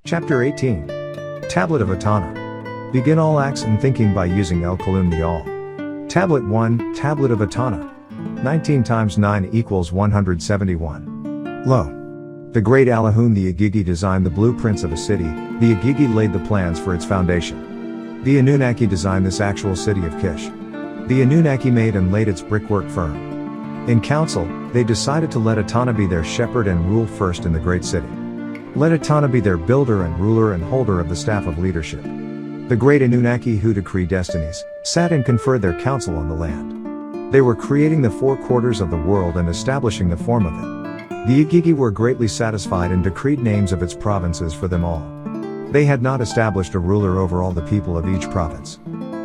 Chapter 18. Tablet of Etana. Begin all acts and thinking by using El-Kalim the All. Tablet 1, Tablet of Etana. 19 times 9 equals 171. Lo. The great Al-Haadi the Agigi designed the blueprints of a city, the Agigi laid the plans for its foundation. The Anunnaki designed this actual city of Kish. The Anunnaki made and laid its brickwork firm. In council, they decided to let Etana be their shepherd and rule first in the great city. Let Etana be their builder and ruler and holder of the staff of leadership. The great Anunnaki who decree destinies, sat and conferred their counsel on the land. They were creating the four quarters of the world and establishing the form of it. The Agigi were greatly satisfied and decreed names of its provinces for them all. They had not established a ruler over all the people of each province.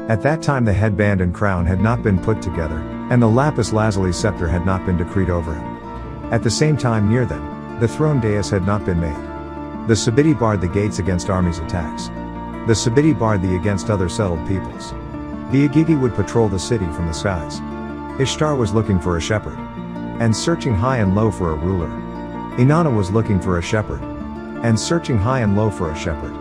At that time the headband and crown had not been put together, and the lapis lazuli scepter had not been decreed over him. At the same time near them, the throne dais had not been made. The SABAT-U barred the gates against armies' attacks. The SABAT-U barred the against other settled peoples. The Agigi would patrol the city from the skies. Ishtar was looking for a shepherd, and searching high and low for a ruler. Inanna was looking for a shepherd, and searching high and low for a shepherd.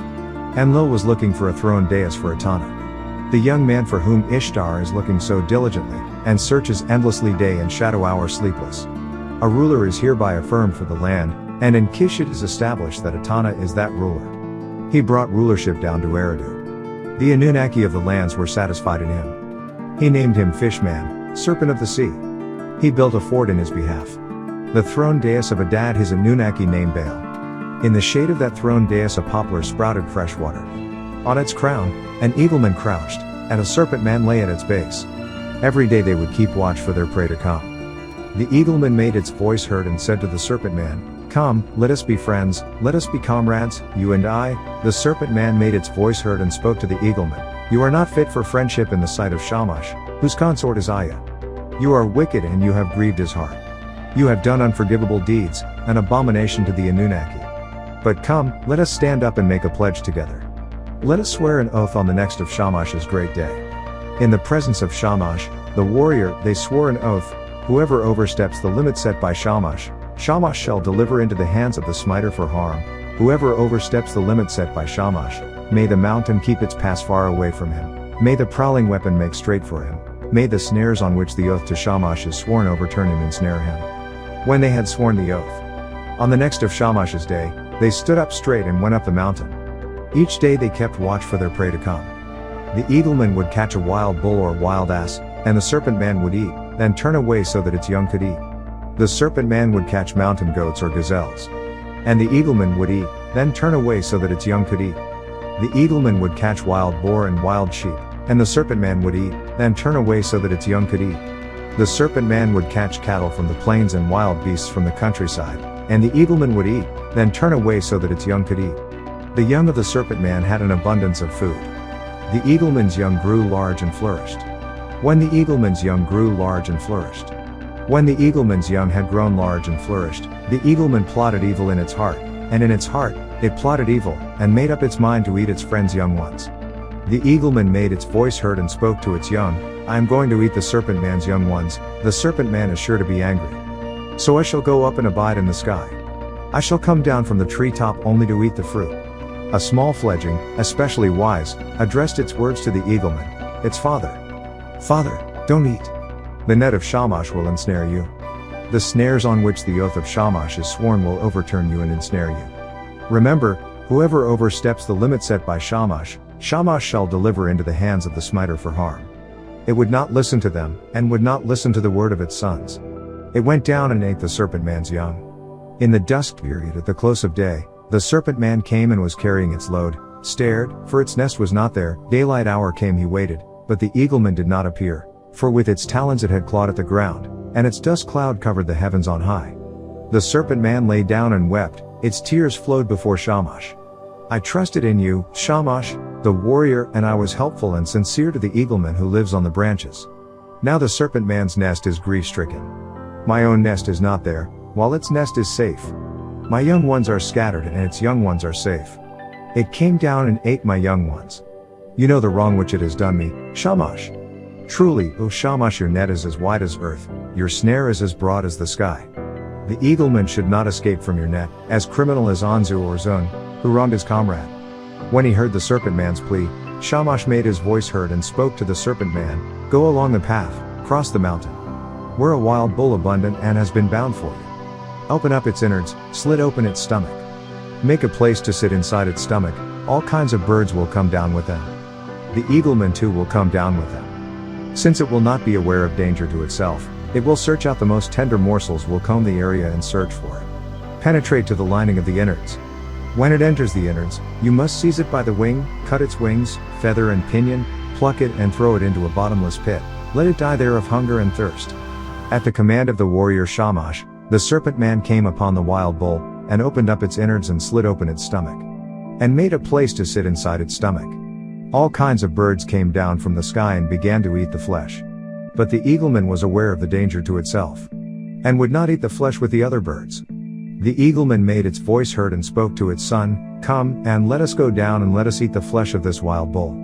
Enlil was looking for a throne dais for Etana. The young man for whom Ishtar is looking so diligently, and searches endlessly day and shadow hour sleepless. A ruler is hereby affirmed for the land, and in Kish it is established that Etana is that ruler. He brought rulership down to Eridu. The Anunnaki of the lands were satisfied in him. He named him Fishman, serpent of the sea. He built a fort in his behalf. The throne dais of Adad his Anunnaki named Baal. In the shade of that throne dais a poplar sprouted fresh water. On its crown, an eagleman crouched, and a serpent man lay at its base. Every day they would keep watch for their prey to come. The eagleman made its voice heard and said to the serpent man, "Come, let us be friends, let us be comrades, you and I." The serpent man made its voice heard and spoke to the eagleman, "You are not fit for friendship in the sight of Shamash, whose consort is Aya. You are wicked and you have grieved his heart. You have done unforgivable deeds, an abomination to the Anunnaki. But come, let us stand up and make a pledge together. Let us swear an oath on the next of Shamash's great day." In the presence of Shamash, the warrior, they swore an oath, "Whoever oversteps the limit set by Shamash, Shamash shall deliver into the hands of the smiter for harm. Whoever oversteps the limit set by Shamash, may the mountain keep its pass far away from him. May the prowling weapon make straight for him. May the snares on which the oath to Shamash is sworn overturn him and snare him." When they had sworn the oath, on the next of Shamash's day, they stood up straight and went up the mountain. Each day they kept watch for their prey to come. The eagleman would catch a wild bull or wild ass, and the serpent man would eat, then turn away so that its young could eat. The serpent man would catch mountain goats or gazelles. And the eagleman would eat, then turn away so that its young could eat. The eagleman would catch wild boar and wild sheep, and the serpent man would eat, then turn away so that its young could eat. The serpent man would catch cattle from the plains and wild beasts from the countryside, and the eagleman would eat, then turn away so that its young could eat. The young of the serpent man had an abundance of food. The eagleman's young grew large and flourished. When the eagleman's young grew large and flourished. When the eagleman's young had grown large and flourished, the eagleman plotted evil in its heart, and in its heart, it plotted evil, and made up its mind to eat its friend's young ones. The eagleman made its voice heard and spoke to its young, "I am going to eat the serpent man's young ones, the serpent man is sure to be angry. So I shall go up and abide in the sky. I shall come down from the treetop only to eat the fruit." A small fledgling, especially wise, addressed its words to the eagleman, its father. "Father, don't eat. The net of Shamash will ensnare you. The snares on which the oath of Shamash is sworn will overturn you and ensnare you. Remember, whoever oversteps the limit set by Shamash, Shamash shall deliver into the hands of the smiter for harm." It would not listen to them, and would not listen to the word of its sons. It went down and ate the serpent man's young. In the dusk period at the close of day, the serpent man came and was carrying its load, stared, for its nest was not there. Daylight hour came, he waited, but the eagleman did not appear. For with its talons it had clawed at the ground, and its dust cloud covered the heavens on high. The serpent man lay down and wept, its tears flowed before Shamash. "I trusted in you, Shamash, the warrior, and I was helpful and sincere to the eagleman who lives on the branches. Now the serpent man's nest is grief-stricken. My own nest is not there, while its nest is safe. My young ones are scattered and its young ones are safe. It came down and ate my young ones. You know the wrong which it has done me, Shamash. Truly, O Shamash, your net is as wide as earth, your snare is as broad as the sky. The eagleman should not escape from your net, as criminal as Anzu or Zun. who wronged his comrade. When he heard the serpent man's plea, Shamash made his voice heard and spoke to the serpent man, "Go along the path, cross the mountain. Where a wild bull abundant and has been bound for you. Open up its innards, slit open its stomach. Make a place to sit inside its stomach, all kinds of birds will come down with them. The eagleman too will come down with them. Since it will not be aware of danger to itself, it will search out the most tender morsels, will comb the area and search for it. Penetrate to the lining of the innards. When it enters the innards, you must seize it by the wing, cut its wings, feather and pinion, pluck it and throw it into a bottomless pit, let it die there of hunger and thirst." At the command of the warrior Shamash, the serpent man came upon the wild bull, and opened up its innards and slit open its stomach. And made a place to sit inside its stomach. All kinds of birds came down from the sky and began to eat the flesh. But the eagleman was aware of the danger to itself, and would not eat the flesh with the other birds. The eagleman made its voice heard and spoke to its son, "Come, and let us go down and let us eat the flesh of this wild bull."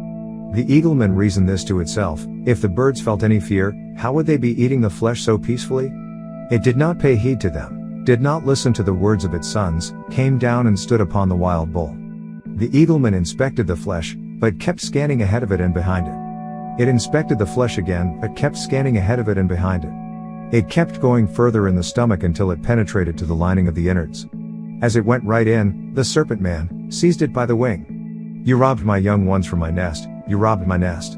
The eagleman reasoned this to itself, if the birds felt any fear, how would they be eating the flesh so peacefully? It did not pay heed to them, did not listen to the words of its sons, came down and stood upon the wild bull. The eagleman inspected the flesh, but kept scanning ahead of it and behind it. It inspected the flesh again, but kept scanning ahead of it and behind it. It kept going further in the stomach until it penetrated to the lining of the innards. As it went right in, the serpent man seized it by the wing. "You robbed my young ones from my nest, you robbed my nest."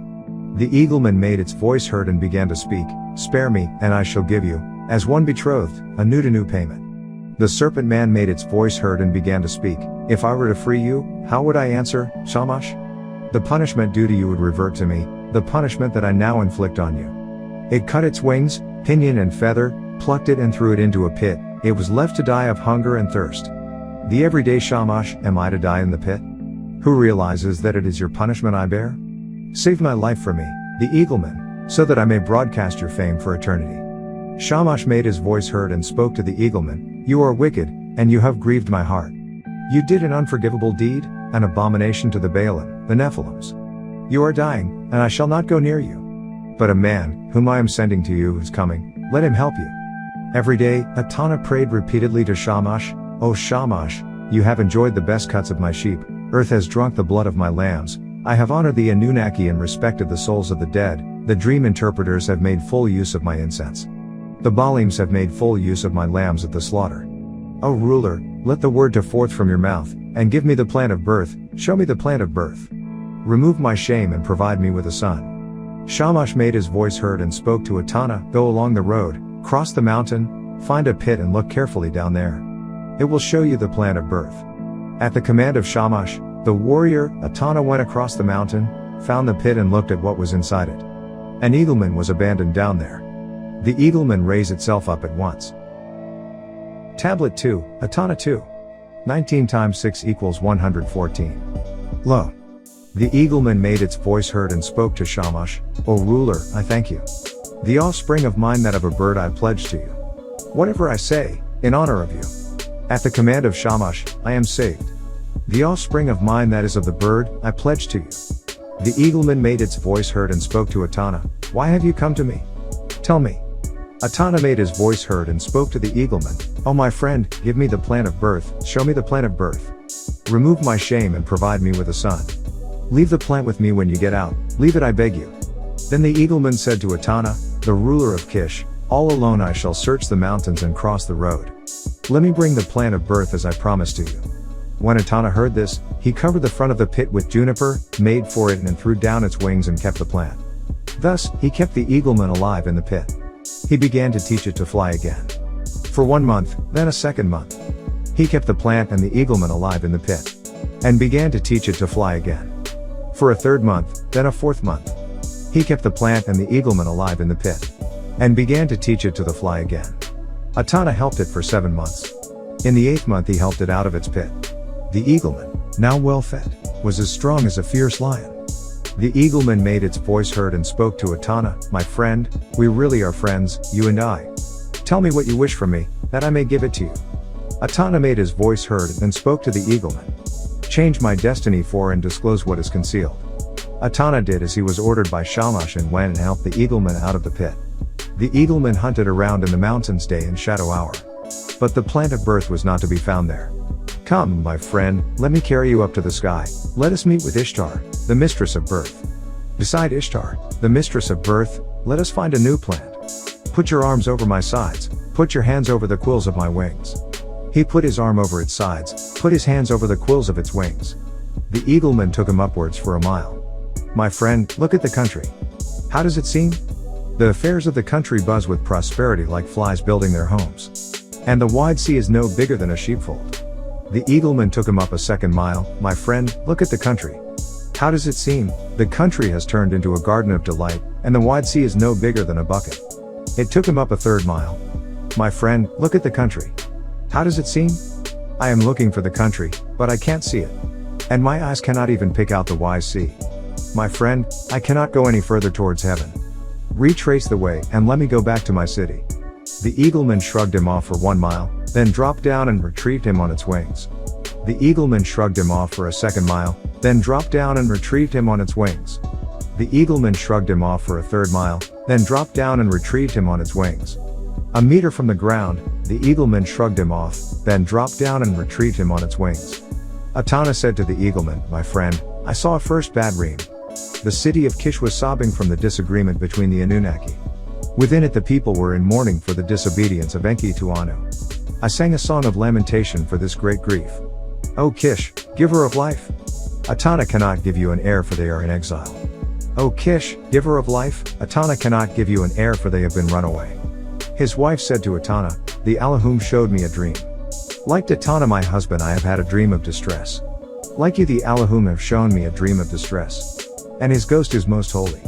The eagleman made its voice heard and began to speak, "Spare me, and I shall give you, as one betrothed, a new payment." The serpent man made its voice heard and began to speak, "If I were to free you, how would I answer, Shamash? The punishment due to you would revert to me, the punishment that I now inflict on you." It cut its wings, pinion and feather, plucked it and threw it into a pit, it was left to die of hunger and thirst. The everyday Shamash, am I to die in the pit? Who realizes that it is your punishment I bear? Save my life for me, the eagleman, so that I may broadcast your fame for eternity. Shamash made his voice heard and spoke to the eagleman, "You are wicked, and you have grieved my heart. You did an unforgivable deed, an abomination to the Baalim, the Nephilims. You are dying, and I shall not go near you. But a man, whom I am sending to you is coming, let him help you." Every day, Etana prayed repeatedly to Shamash, "O Shamash, you have enjoyed the best cuts of my sheep, earth has drunk the blood of my lambs, I have honored the Anunnaki and respected the souls of the dead, the dream interpreters have made full use of my incense. The Baalims have made full use of my lambs at the slaughter. O ruler, let the word to forth from your mouth, and give me the plan of birth, show me the plan of birth. Remove my shame and provide me with a son." Shamash made his voice heard and spoke to Etana, "Go along the road, cross the mountain, find a pit and look carefully down there. It will show you the plan of birth." At the command of Shamash, the warrior, Etana went across the mountain, found the pit and looked at what was inside it. An eagleman was abandoned down there. The eagleman raised itself up at once. Tablet 2, Etana 2. 19 times 6 equals 114. Lo. The eagleman made its voice heard and spoke to Shamash, "O ruler, I thank you. The offspring of mine that of a bird I pledge to you. Whatever I say, in honor of you. At the command of Shamash, I am saved. The offspring of mine that is of the bird, I pledge to you." The eagleman made its voice heard and spoke to Etana, "Why have you come to me? Tell me." Etana made his voice heard and spoke to the eagleman, "O my friend, give me the plan of birth, show me the plan of birth. Remove my shame and provide me with a son. Leave the plant with me when you get out, leave it I beg you." Then the eagleman said to Etana, the ruler of Kish, "All alone I shall search the mountains and cross the road. Let me bring the plan of birth as I promised to you." When Etana heard this, he covered the front of the pit with juniper, made for it and threw down its wings and kept the plant. Thus, he kept the eagleman alive in the pit. He began to teach it to fly again. For 1 month, then a second month. He kept the plant and the eagleman alive in the pit. And began to teach it to fly again. For a third month, then a fourth month. He kept the plant and the eagleman alive in the pit. And began to teach it to the fly again. Etana helped it for 7 months. In the 8th month he helped it out of its pit. The eagleman, now well fed, was as strong as a fierce lion. The eagleman made its voice heard and spoke to Etana, "My friend, we really are friends, you and I. Tell me what you wish from me, that I may give it to you." Etana made his voice heard and spoke to the eagleman. "Change my destiny for and disclose what is concealed." Etana did as he was ordered by Shamash and went and helped the eagleman out of the pit. The eagleman hunted around in the mountains day and shadow hour. But the plant of birth was not to be found there. Come, my friend, let me carry you up to the sky. Let us meet with Ishtar, the mistress of birth. Beside Ishtar, the mistress of birth, let us find a new plant. Put your arms over my sides, put your hands over the quills of my wings. He put his arm over its sides, put his hands over the quills of its wings. The eagleman took him upwards for a mile. My friend, look at the country. How does it seem? The affairs of the country buzz with prosperity like flies building their homes. And the wide sea is no bigger than a sheepfold. The eagleman took him up a second mile. My friend, look at the country. How does it seem? The country has turned into a garden of delight, and the wide sea is no bigger than a bucket. It took him up a third mile. My friend, look at the country. How does it seem? I am looking for the country, but I can't see it. And my eyes cannot even pick out the wise sea. My friend, I cannot go any further towards heaven. Retrace the way, and let me go back to my city. The eagleman shrugged him off for 1 mile, then dropped down and retrieved him on its wings. The eagleman shrugged him off for a second mile, then dropped down and retrieved him on its wings. The eagleman shrugged him off for a third mile, then dropped down and retrieved him on its wings. A meter from the ground, the eagleman shrugged him off, then dropped down and retrieved him on its wings. Etana said to the eagleman, my friend, I saw a first bad dream. The city of Kish was sobbing from the disagreement between the Anunnaki. Within it the people were in mourning for the disobedience of Enki to Anu. I sang a song of lamentation for this great grief. O Kish, giver of life! Etana cannot give you an heir for they are in exile. O Kish, giver of life, Etana cannot give you an heir for they have been run away. His wife said to Etana, the Allahum showed me a dream. Like Etana my husband I have had a dream of distress. Like you the Allahum have shown me a dream of distress. And his ghost is most holy.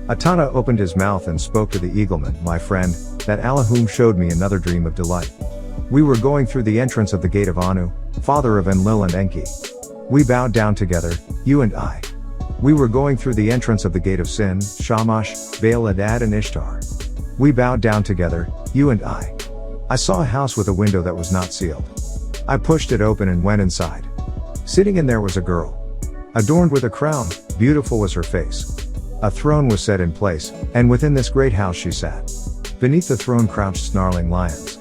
Etana opened his mouth and spoke to the eagleman, my friend, that Allahum showed me another dream of delight. We were going through the entrance of the gate of Anu, father of Enlil and Enki. We bowed down together, you and I. We were going through the entrance of the gate of Sin, Shamash, Baal-Adad and Ishtar. We bowed down together, you and I. I saw a house with a window that was not sealed. I pushed it open and went inside. Sitting in there was a girl. Adorned with a crown, beautiful was her face. A throne was set in place, and within this great house she sat. Beneath the throne crouched snarling lions.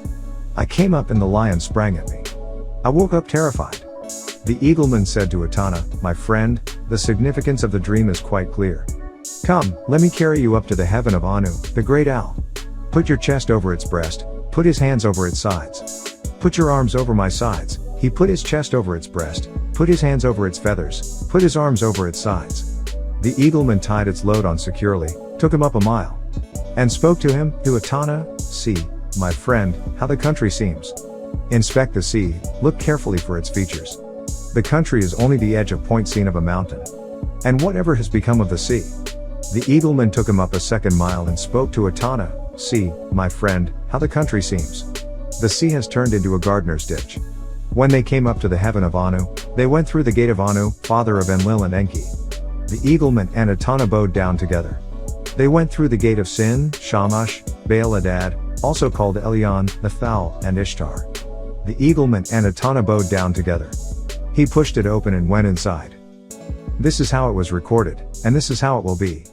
I came up and the lion sprang at me. I woke up terrified. The eagleman said to Etana, my friend, the significance of the dream is quite clear. Come, let me carry you up to the heaven of Anu, the great owl. Put your chest over its breast, put his hands over its sides. Put your arms over my sides. He put his chest over its breast, put his hands over its feathers, put his arms over its sides. The eagleman tied its load on securely, took him up a mile. And spoke to him, to Etana, see, my friend, how the country seems. Inspect the sea, look carefully for its features. The country is only the edge of point seen of a mountain. And whatever has become of the sea? The eagleman took him up a second mile and spoke to Etana, see, my friend, how the country seems. The sea has turned into a gardener's ditch. When they came up to the heaven of Anu, they went through the gate of Anu, father of Enlil and Enki. The eagleman and Etana bowed down together. They went through the gate of Sin, Shamash, Baal-Adad, also called Elyon, Nathal, and Ishtar. The eagleman and Etana bowed down together. He pushed it open and went inside. This is how it was recorded, and this is how it will be.